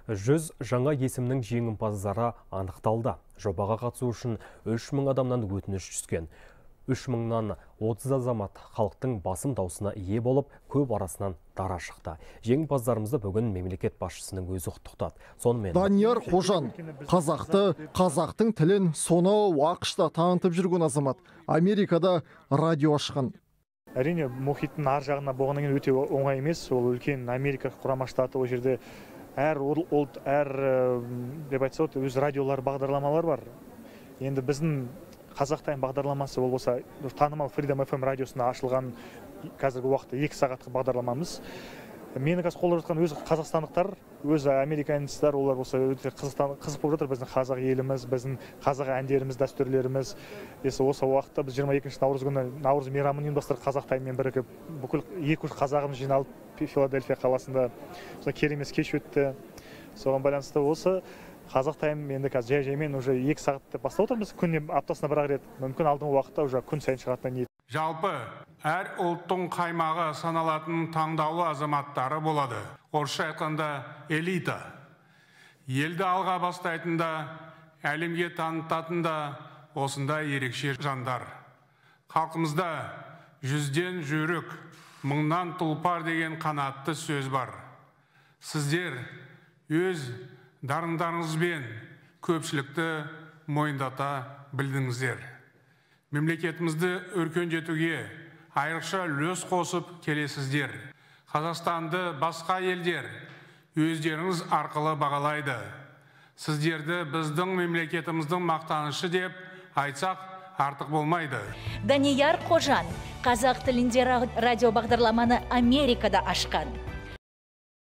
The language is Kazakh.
100 жаңа есімнің жеңімпаздары анықталды. Жобаға қатысу үшін 3000 адамнан өтініш түскен. 3000-нан 30 азамат халықтың басым даусына ие болып, көп арасынан дара шықты. Жеңімпаздарымызды бүгін мемлекет басшысының өзі құттықтады. Сонымен Данияр Қожан, қазақты, қазақтың тілін сонау ақшта танытып жүрген азамат. Америкада радио ашқан. Әрине, мұхиттың ар жағына болғаннан кейін өте оңай емес. Ол үлкен Америка құрама штаты, ол жерде әр ұлт, деп айтса, өз радиолар, бағдарламалар бар. Енді біздің Қазақтайым бағдарламасы ол болса, танымал Freedom FM радиосына ашылған қазіргі уақытта 2 сағаттық бағдарламамыз. Мені қазір қолдап жатқан өз қазақстандықтар, өз американецтер, олар болса өте қызық болып жатыр. Біздің қазақ еліміз, біздің қазақ әндеріміз, дәстүрлеріміз. Осы уақытта біз 22 наурыз күні наурыз мейрамын ұйымдастырып, Қазақтайыммен бірігіп, бүкіл 200 қазағымыз жиналып Филадельфия қаласында керемет кеш өтті. Соған байланысты осы Қазақтайым енді қазір жай-жаймен уже 2 сағатта бастап отырмыз. Күніне аптасына бір рет, мүмкін алдыңғы уақытта уже күн сайын шығатынына ниет. Жалпы әр ұлттың қаймағы саналатын таңдаулы азаматтары болады. Орысша айтқанда элита. Елді алға бастайтында, әлемге танытатында осындай ерекше жандар. Халқымызда 100-ден жүйрік, 1000-нан тұлпар деген қанатты сөз бар. Сіздер өз дарындарыңызбен көпшілікті мойындата білдіңіздер. Мемлекетімізді өркендетуге айрықша үлес қосып келесіздер. Қазақстанды басқа елдер өздеріңіз арқылы бағалайды. Сіздерді біздің мемлекетіміздің мақтанышы деп айтсақ артық болмайды. Данияр Қожан қазақ тілінде радио бағдарламаны Америкада ашқан.